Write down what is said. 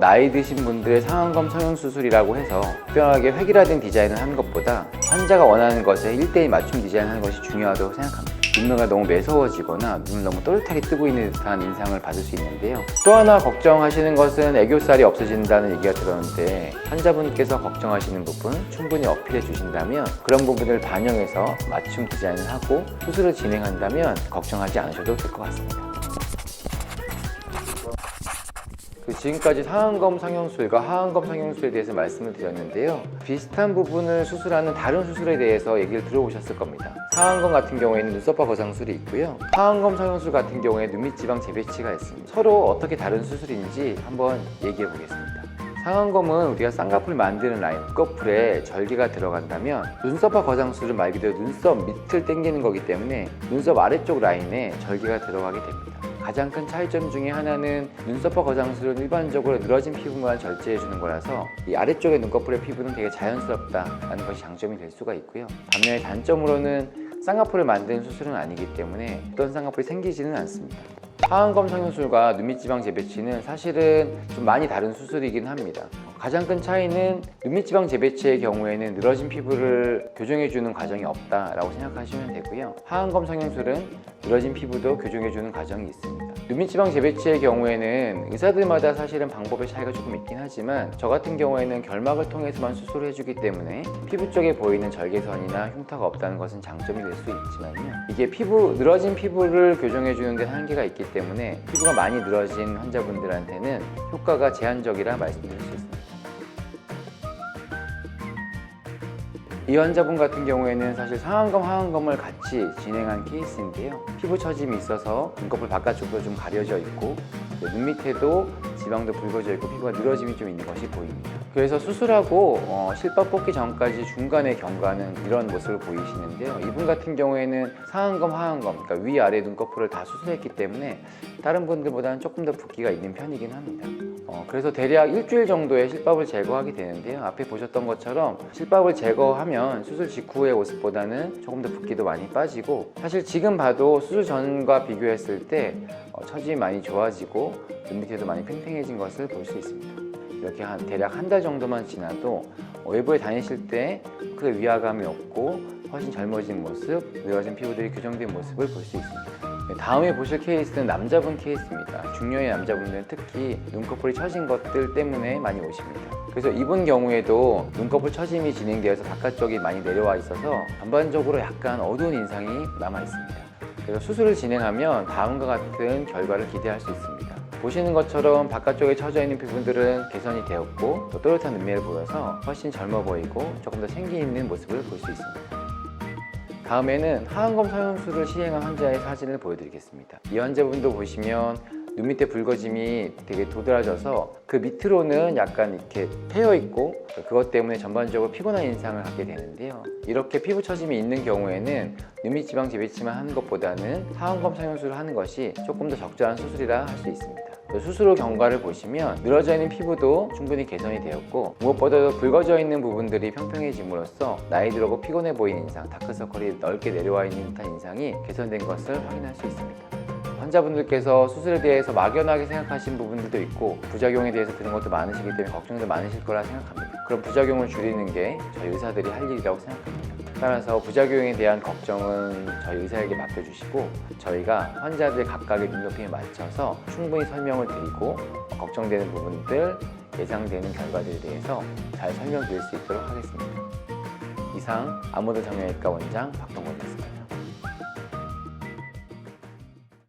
나이 드신 분들의 상안검 성형수술이라고 해서 특별하게 획일화된 디자인을 하는 것보다 환자가 원하는 것에 1:1 맞춤 디자인하는 것이 중요하다고 생각합니다. 눈매가 너무 매서워지거나 눈을 너무 또렷하게 뜨고 있는 듯한 인상을 받을 수 있는데요. 또 하나 걱정하시는 것은 애교살이 없어진다는 얘기가 들었는데, 환자분께서 걱정하시는 부분 충분히 어필해 주신다면 그런 부분을 반영해서 맞춤 디자인을 하고 수술을 진행한다면 걱정하지 않으셔도 될 것 같습니다. 지금까지 상안검 성형술과 하안검 성형술에 대해서 말씀을 드렸는데요. 비슷한 부분을 수술하는 다른 수술에 대해서 얘기를 들어보셨을 겁니다. 상안검 같은 경우에는 눈썹과 거상술이 있고요. 하안검 성형술 같은 경우에 눈밑지방 재배치가 있습니다. 서로 어떻게 다른 수술인지 한번 얘기해 보겠습니다. 상안검은 우리가 쌍꺼풀 만드는 라인, 눈꺼풀에 절개가 들어간다면, 눈썹과 거상술은 말 그대로 눈썹 밑을 당기는 거기 때문에 눈썹 아래쪽 라인에 절개가 들어가게 됩니다. 가장 큰 차이점 중에 하나는 눈썹과 거상술은 일반적으로 늘어진 피부만 절제해주는 거라서 이 아래쪽의 눈꺼풀의 피부는 되게 자연스럽다라는 것이 장점이 될 수가 있고요. 반면에 단점으로는 쌍꺼풀을 만드는 수술은 아니기 때문에 어떤 쌍꺼풀이 생기지는 않습니다. 하안검 성형술과 눈밑지방 재배치는 사실은 좀 많이 다른 수술이긴 합니다. 가장 큰 차이는 눈밑지방 재배치의 경우에는 늘어진 피부를 교정해주는 과정이 없다라고 생각하시면 되고요. 하안검 성형술은 늘어진 피부도 교정해주는 과정이 있습니다. 눈밑지방 재배치의 경우에는 의사들마다 사실은 방법의 차이가 조금 있긴 하지만, 저 같은 경우에는 결막을 통해서만 수술을 해주기 때문에 피부 쪽에 보이는 절개선이나 흉터가 없다는 것은 장점이 될 수 있지만요, 이게 늘어진 피부를 교정해주는 데 한계가 있기 때문에 피부가 많이 늘어진 환자분들한테는 효과가 제한적이라 말씀드릴 수 있습니다. 이 환자분 같은 경우에는 사실 상안검, 하안검을 같이 진행한 케이스인데요. 피부 처짐이 있어서 눈꺼풀 바깥쪽도 좀 가려져 있고, 눈 밑에도 지방도 붉어져 있고 피부가 늘어짐이 좀 있는 것이 보입니다. 그래서 수술하고 실밥 뽑기 전까지 중간에 경과는 이런 모습을 보이시는데요. 이분 같은 경우에는 상안검, 하안검, 그러니까 위아래 눈꺼풀을 다 수술했기 때문에 다른 분들보다는 조금 더 붓기가 있는 편이긴 합니다. 그래서 대략 일주일 정도의 실밥을 제거하게 되는데요. 앞에 보셨던 것처럼 실밥을 제거하면 수술 직후의 모습보다는 조금 더 붓기도 많이 빠지고, 사실 지금 봐도 수술 전과 비교했을 때 처짐이 많이 좋아지고 눈 밑에도 많이 팽팽해진 것을 볼 수 있습니다. 이렇게 대략 한 달 정도만 지나도 외부에 다니실 때 크게 위화감이 없고 훨씬 젊어진 모습, 늘어진 피부들이 교정된 모습을 볼 수 있습니다. 다음에 보실 케이스는 남자분 케이스입니다. 중년의 남자분들은 특히 눈꺼풀이 처진 것들 때문에 많이 오십니다. 그래서 이분 경우에도 눈꺼풀 처짐이 진행되어서 바깥쪽이 많이 내려와 있어서 전반적으로 약간 어두운 인상이 남아 있습니다. 그래서 수술을 진행하면 다음과 같은 결과를 기대할 수 있습니다. 보시는 것처럼 바깥쪽에 처져 있는 피부들은 개선이 되었고, 또 또렷한 눈매를 보여서 훨씬 젊어 보이고 조금 더 생기 있는 모습을 볼 수 있습니다. 다음에는 하안검 성형술을 시행한 환자의 사진을 보여드리겠습니다. 이 환자분도 보시면 눈 밑에 붉어짐이 되게 도드라져서 그 밑으로는 약간 이렇게 패여 있고, 그것 때문에 전반적으로 피곤한 인상을 갖게 되는데요. 이렇게 피부 처짐이 있는 경우에는 눈밑지방 재배치만 하는 것보다는 하안검 성형술을 하는 것이 조금 더 적절한 수술이라 할 수 있습니다. 수술 후 경과를 보시면 늘어져 있는 피부도 충분히 개선이 되었고, 무엇보다도 붉어져 있는 부분들이 평평해짐으로써 나이 들고 피곤해 보이는 인상, 다크서클이 넓게 내려와 있는 듯한 인상이 개선된 것을 확인할 수 있습니다. 환자분들께서 수술에 대해서 막연하게 생각하신 부분들도 있고, 부작용에 대해서 들은 것도 많으시기 때문에 걱정도 많으실 거라 생각합니다. 그럼 부작용을 줄이는 게 저희 의사들이 할 일이라고 생각합니다. 따라서 부작용에 대한 걱정은 저희 의사에게 맡겨주시고, 저희가 환자들 각각의 눈높이에 맞춰서 충분히 설명을 드리고, 걱정되는 부분들, 예상되는 결과들에 대해서 잘 설명드릴 수 있도록 하겠습니다. 이상 아모드 정형외과 원장 박동건이었습니다.